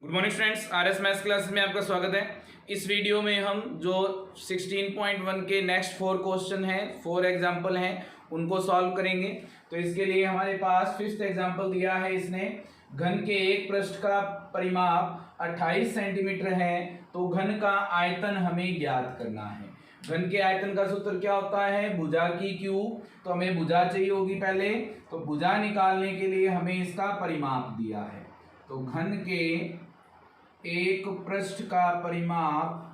Good morning students, RS maths class में आपका स्वागत है। इस वीडियो में हम जो 16.1 के नेक्स्ट 4 क्वेश्चन हैं, 4 एग्जाम्पल हैं, उनको सॉल्व करेंगे। तो इसके लिए हमारे पास 5th एग्जाम्पल दिया है। इसने घन के एक पृष्ठ का परिमाप 28 सेंटीमीटर है, तो घन का आयतन हमें ज्ञात करना है। घन के आयतन का सूत्र क्या होता है? भुजा की क्यूब। तो हमें भुजा चाहिए होगी पहले, तो भुजा निकालने के लिए हमें इसका परिमाप दिया है। तो घन के एक पृष्ठ का परिमाप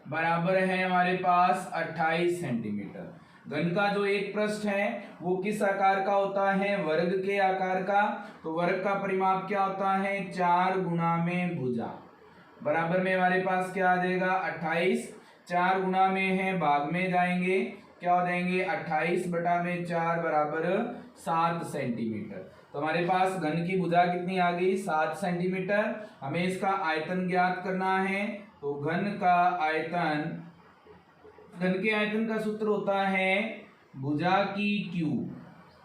बराबर है हमारे पास 28 सेंटीमीटर। घन का जो एक पृष्ठ है वो किस आकार का होता है? वर्ग के आकार का। तो वर्ग का परिमाप क्या होता है? 4 गुना में भुजा। बराबर में हमारे पास क्या आ जाएगा? 28। 4 गुना में है, भाग में जाएंगे, क्या हो जाएंगे? 28 बटा में 4 बराबर 7 सेंटीमीटर। तो हमारे पास घन की भुजा कितनी आ गई? 7 सेंटीमीटर। हमें इसका आयतन ज्ञात करना है। तो घन का आयतन, घन के आयतन का सूत्र होता है भुजा की क्यूब।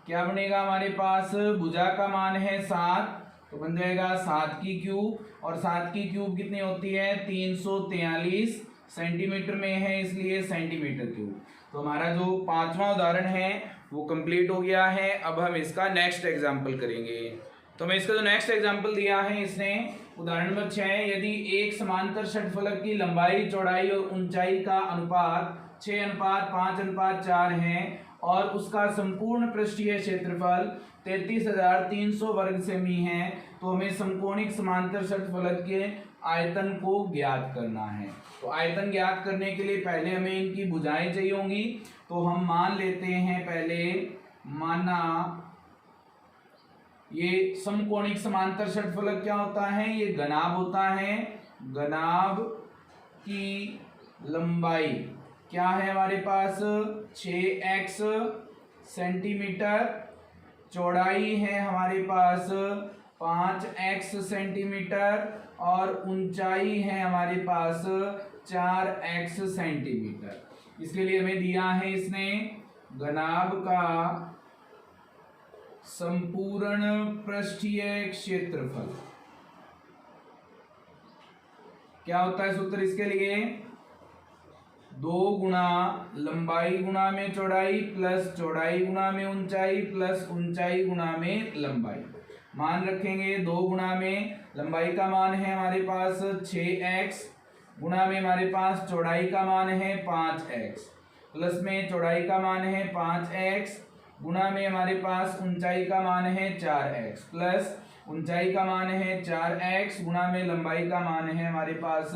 क्या बनेगा हमारे पास? भुजा का मान है 7, तो बन जाएगा 7 की क्यूब। और 7 की क्यूब कितनी होती है? 343 सेंटीमीटर में है, इसलिए सेंटीमीटर क्यूब। तो हमारा जो 5वां उदाहरण है वो कंप्लीट हो गया है। अब हम इसका नेक्स्ट एग्जाम्पल करेंगे। तो मैं इसका जो नेक्स्ट एग्जाम्पल दिया है, इसने उदाहरण नंबर 6, यदि एक समांतर षटफलक की लंबाई, चौड़ाई और ऊंचाई का अनुपात 6:5:4 है और उसका संपूर्ण पृष्ठीय क्षेत्रफल 33,300 वर्ग सेमी है, तो हमें समकोणिक समांतर षटफलक के आयतन को ज्ञात करना है। तो आयतन ज्ञात करने के लिए पहले हमें इनकी भुजाएं चाहिए होंगी। तो हम मान लेते हैं, पहले माना ये समकोणिक समांतर षटफलक क्या होता है? ये घनाभ होता है। घनाभ की लंबाई क्या है हमारे पास? 6x centimetre. चौड़ाई है हमारे पास 5x सेंटीमीटर और ऊंचाई है हमारे पास 4x सेंटीमीटर। इसके लिए हमें दिया है इसने घनाभ का संपूर्ण पृष्ठीय क्षेत्रफल। क्या होता है सूत्र इसके लिए? 2 गुना लंबाई गुना में चौड़ाई प्लस चौड़ाई गुना में ऊंचाई प्लस ऊंचाई गुना में लंबाई। मान रखेंगे 2 गुना में लंबाई का मान है हमारे पास 6x, गुना में हमारे पास चौड़ाई का मान है 5x, प्लस में चौड़ाई का मान है 5x, गुना में हमारे पास ऊंचाई का मान है 4x, प्लस ऊंचाई का मान है 4x, गुना में लंबाई का मान है हमारे पास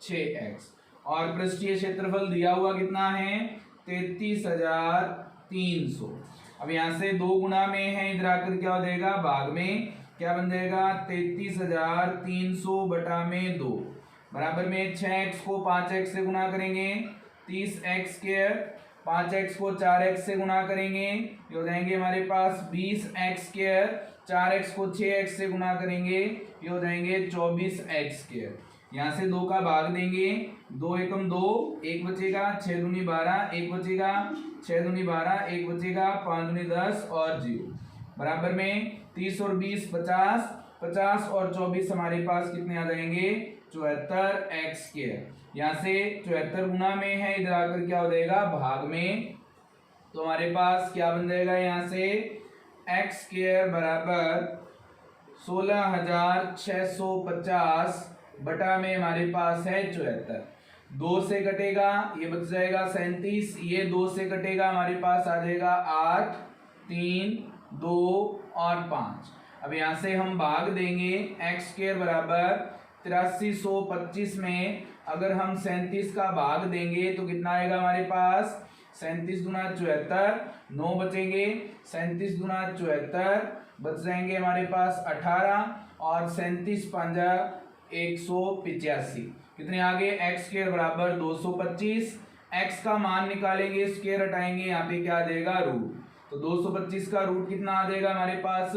6x। और पृष्ठीय क्षेत्रफल दिया हुआ कितना है? 33,300। अब यहाँ से 2 गुना में है, इधर आकर क्या हो जाएगा? भाग में, क्या बन जाएगा? 33,300 बटा में 2 बराबर में 6x को 5x से गुना करेंगे 30x स्क्वायर, 5x को 4x से गुना करेंगे, ये हो जाएंगे हमारे पास 20x स्क्वायर, 4x को 6x से गुना करेंगे, ये हो जाएंगे 24x स्क्वायर। यहाँ से 2 का भाग देंगे, 2 एकम 2, 1 बचेगा, 6 दूनी 12, 1 बचेगा, 6 दूनी 12, 1 बचेगा, 5 दूनी 10 और 0 बराबर में 30 और 20 50, 50 और 24 हमारे पास कितने आ जाएंगे? 74x square. यहाँ से 74 गुना में है, इधर आकर क्या हो जाएगा? भाग में। तो हमारे पास क्या बन जाएगा? यहाँ से x स्क्वायर बराबर 16,650 बटा में हमारे पास है 74। 2 से कटेगा, ये बच जाएगा 37, ये 2 से कटेगा, हमारे पास आ जाएगा 8, 3, 2 और 5। अब यहाँ से हम भाग देंगे, एक्स स्क्वायर बराबर 8325 में अगर हम 37 का भाग देंगे तो कितना आएगा हमारे पास? 37 गुना 74, 9 बचेंगे, 37 गुना 74 बच जाएंगे हमारे पास 18 और 37 पांजा 185। कितने आगे? एक्स स्क्वायर बराबर 225। एक्स का मान निकालेंगे, स्क्वायर हटाएंगे, यहाँ पे क्या आ जाएगा? रूट। तो 225 का रूट कितना आ जाएगा हमारे पास?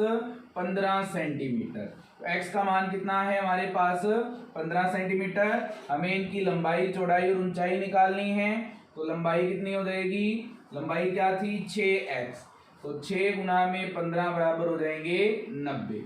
15 सेंटीमीटर। तो एक्स का मान कितना है हमारे पास? 15 सेंटीमीटर। हमें इनकी लंबाई, चौड़ाई और ऊंचाई निकालनी है। तो लंबाई कितनी हो जाएगी? लंबाई क्या थी? 6x। तो 6 गुना में 15 बराबर हो जाएंगे 90।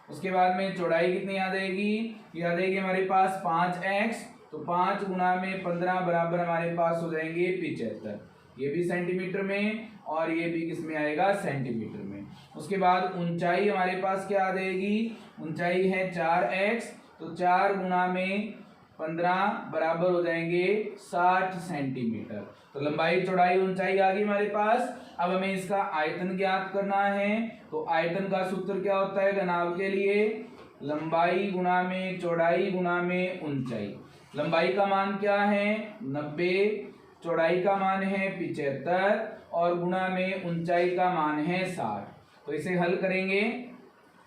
उसके बाद में चौड़ाई कितनी आ जाएगी, ये आ जाएगी हमारे पास 5x, तो 5 गुना में 15 बराबर हमारे पास हो जाएंगे 75। ये भी सेंटीमीटर में और ये भी किस में आएगा, सेंटीमीटर में। उसके बाद ऊंचाई हमारे पास क्या आ जाएगी, ऊंचाई है 4x, तो 4 गुना में 15 बराबर हो जाएंगे 60 सेंटीमीटर। तो लंबाई चौड़ाई ऊंचाई आ गई हमारे पास। अब हमें इसका आयतन ज्ञात करना है, तो आयतन का सूत्र क्या होता है घनाभ के लिए, लंबाई गुना में चौड़ाई गुना में ऊंचाई। लंबाई का मान क्या है 90, चौड़ाई का मान है 75 और गुना में ऊंचाई का मान है 60। तो इसे हल करेंगे,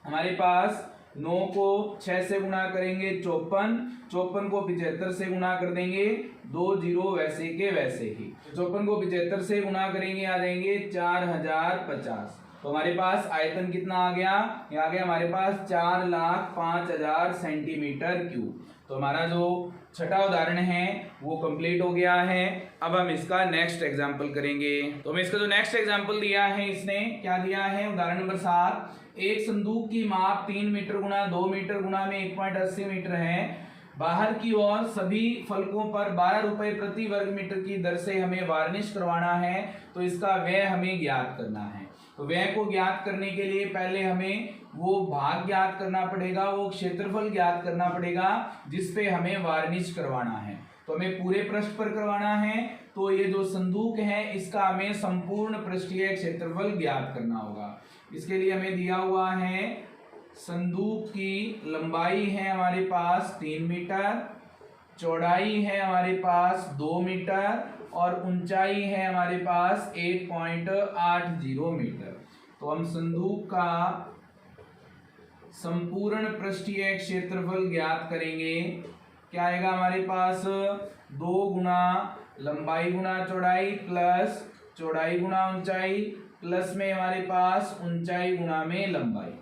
हमारे पास 9 को 6 से गुना करेंगे 54, 54 को 75 से गुना कर देंगे, 2 जीरो वैसे के वैसे ही। 54 को 75 से गुना करेंगे आ जाएंगे 4050। तो हमारे पास आयतन कितना आ गया, ये आ गया हमारे पास 4,05,000 सेंटीमीटर क्यूब। तो हमारा जो छठा उदाहरण है वो कंप्लीट हो गया है। अब हम इसका नेक्स्ट एग्जाम्पल करेंगे। तो हमें इसका जो नेक्स्ट एग्जाम्पल दिया है, इसने क्या दिया है, उदाहरण नंबर 7, एक संदूक की माप 3 मीटर गुना 2 मीटर गुना में 1.80 मीटर है। बाहर की ओर सभी फलकों पर 12 रुपए प्रति वर्ग मीटर की दर से हमें वार्निश करवाना है, तो इसका व्यय हमें ज्ञात करना है। तो व्यय को ज्ञात करने के लिए पहले हमें वो भाग ज्ञात करना पड़ेगा, वो क्षेत्रफल ज्ञात करना पड़ेगा जिस पे हमें वार्निश करवाना है। तो हमें पूरे पृष्ठ पर करवाना है, तो ये जो संदूक है इसका हमें संपूर्ण पृष्ठीय क्षेत्रफल ज्ञात करना होगा। इसके लिए हमें दिया हुआ है, संदूक की लंबाई है हमारे पास 3 मीटर, चौड़ाई है हमारे पास 2 मीटर और ऊंचाई है हमारे पास 1.80 मीटर। तो हम संदूक का संपूर्ण पृष्ठीय क्षेत्रफल ज्ञात करेंगे। क्या आएगा हमारे पास, 2 गुना लंबाई गुना चौड़ाई प्लस चौड़ाई गुना ऊंचाई प्लस में हमारे पास ऊंचाई गुना में लंबाई।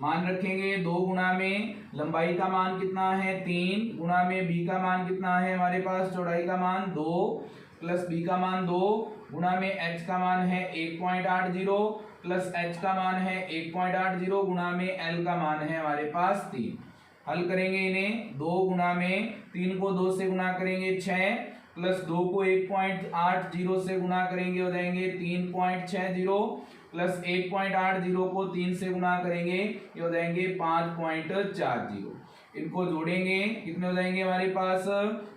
मान रखेंगे 2 गुना में लंबाई का मान कितना है 3, गुना में b का मान कितना है हमारे पास, चौड़ाई का मान 2 प्लस b का मान 2, गुना में h का मान है 1.80 प्लस h का मान है 1.80 गुना में l का मान है हमारे पास 3। हल करेंगे इन्हें, 2 गुना में 3 को 2 से गुना करेंगे 6 प्लस 2 को 1.80 से गुना करेंगे हो जाएंगे 3.60 प्लस 1.80 को 3 से गुना करेंगे ये हो जाएंगे 5.40। इनको जोड़ेंगे कितने हो जाएंगे हमारे पास,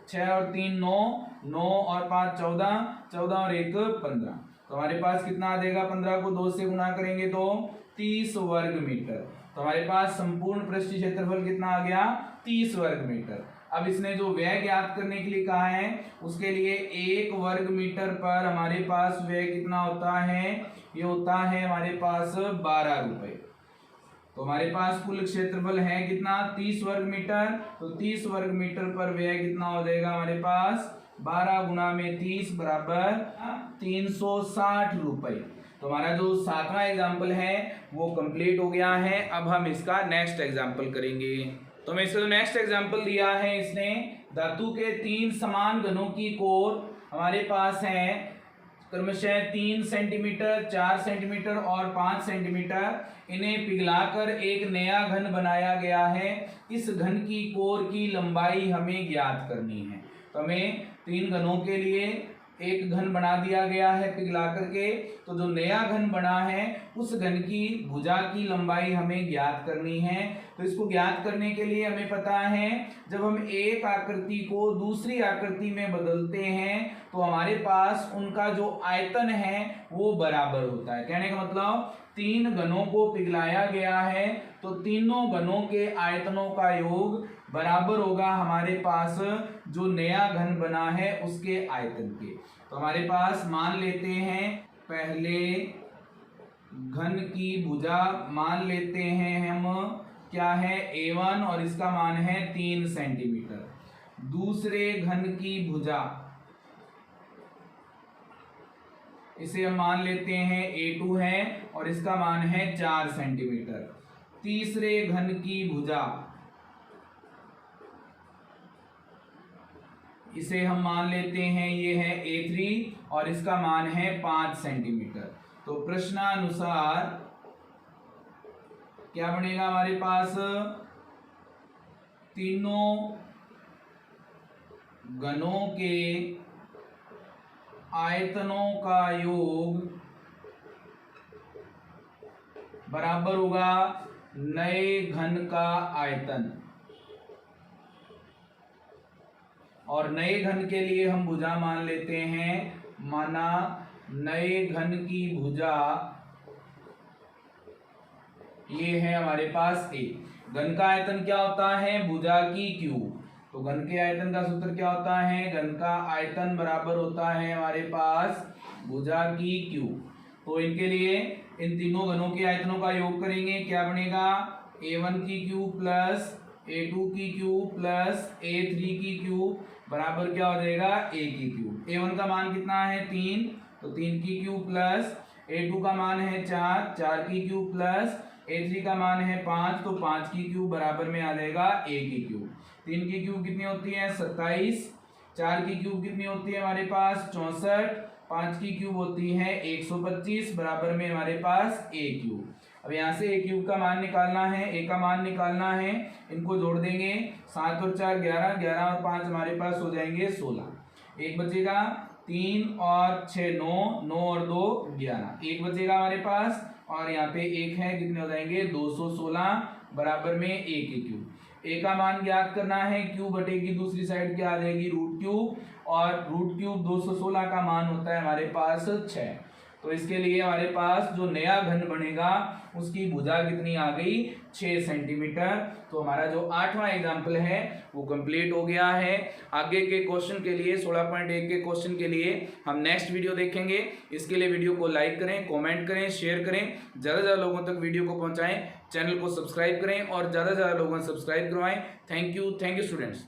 6 और 3 9, 9 और 5 14, 14 और 1 15। तो हमारे पास कितना आ जाएगा, 15 को 2 से गुना करेंगे तो 30 वर्ग मीटर। तो हमारे पास संपूर्ण पृष्ठीय क्षेत्रफल कितना आ गया, 30 वर्ग मीटर। अब इसने जो व्यय ज्ञात करने के लिए कहा है, उसके लिए 1 वर्ग मीटर पर हमारे पास व्यय कितना होता है, ये होता है हमारे पास 12 रुपए। तो हमारे पास कुल क्षेत्रफल है कितना, 30 वर्ग मीटर। तो 30 वर्ग मीटर पर व्यय कितना हो जाएगा हमारे पास, 12 गुना में 30 बराबर 360 रुपए। तो हमारा जो 7वां एग्जाम्पल है वो कंप्लीट हो गया है। अब हम इसका नेक्स्ट एग्जाम्पल करेंगे। तो मैं इसका जो नेक्स्ट एग्जाम्पल दिया है, इसने धातु के 3 समान घनों की कोर हमारे पास है क्रमशः 3 सेंटीमीटर, 4 सेंटीमीटर और 5 सेंटीमीटर। इन्हें पिघलाकर एक नया घन बनाया गया है। इस घन की कोर की लंबाई हमें ज्ञात करनी है। तो हमें 3 घनों के लिए एक घन बना दिया गया है पिघला करके, तो जो नया घन बना है उस घन की भुजा की लंबाई हमें ज्ञात करनी है। तो इसको ज्ञात करने के लिए हमें पता है, जब हम एक आकृति को दूसरी आकृति में बदलते हैं तो हमारे पास उनका जो आयतन है वो बराबर होता है। कहने का मतलब 3 घनों को पिघलाया गया है तो तीनों घनों के आयतनों का योग बराबर होगा हमारे पास जो नया घन बना है उसके आयतन के। तो हमारे पास मान लेते हैं, पहले घन की भुजा मान लेते हैं हम क्या है A1 और इसका मान है 3 सेंटीमीटर। दूसरे घन की भुजा इसे हम मान लेते हैं A2 है और इसका मान है 4 सेंटीमीटर। तीसरे घन की भुजा इसे हम मान लेते हैं ये है A3 और इसका मान है 5 सेंटीमीटर। तो प्रश्नानुसार क्या बनेगा हमारे पास, तीनों घनों के आयतनों का योग बराबर होगा नए घन का आयतन। और नए घन के लिए हम भुजा मान लेते हैं, माना नए घन की भुजा ये है हमारे पास ए। घन का आयतन क्या होता है, भुजा की क्यूब। तो घन के आयतन का सूत्र क्या होता है, घन का आयतन बराबर होता है हमारे पास भुजा की क्यूब। तो इनके लिए इन तीनों घनों के आयतनों का योग करेंगे, क्या बनेगा, a1 की क्यूब प्लस a2 की क्यूब प्लस a3 की क्यूब बराबर क्या हो जाएगा, a की क्यूब। a1 का मान कितना है 3, तो 3 की क्यूब प्लस a2 का मान है 4, 4 की क्यूब प्लस a3 का मान है 5, तो 5 की क्यूब बराबर में आ जाएगा a की क्यूब। 3 की क्यूब कितनी होती है 27, 4 की क्यूब कितनी होती है हमारे पास 64, 5 की क्यूब होती है 125 बराबर में हमारे पास a क्यूब। अब यहाँ से a क्यूब का मान निकालना है, a का मान निकालना है, इनको जोड़ देंगे, 7 और 4 11, 11 और 5 हमारे पास हो जाएंगे 16, एक बचेगा 3 और 6 9, 9 और 2 11, एक बचेगा हमारे पास, और यहाँ पे एक है, कितने हो जाएंगे 216 बराबर में a की क्यूब। a का मान ज्ञात करना है, क्यूब बटेगी दूसरी साइड क्या आ जाएगी रूट क्यूब, और रूट क्यूब 216 का मान होता है हमारे पास 6। तो इसके लिए हमारे पास जो नया घन बनेगा उसकी भुजा कितनी आ गई 6 सेंटीमीटर। तो हमारा जो 8वां एग्जाम्पल है वो कंप्लीट हो गया है। आगे के क्वेश्चन के लिए 16.1 के क्वेश्चन के लिए हम नेक्स्ट वीडियो देखेंगे। इसके लिए वीडियो को लाइक करें, कमेंट करें, शेयर करें, ज़्यादा से ज़्यादा लोगों तक वीडियो को पहुंचाएं, चैनल को सब्सक्राइब करें और ज़्यादा से ज़्यादा लोगों को सब्सक्राइब करवाएं। Thank you students.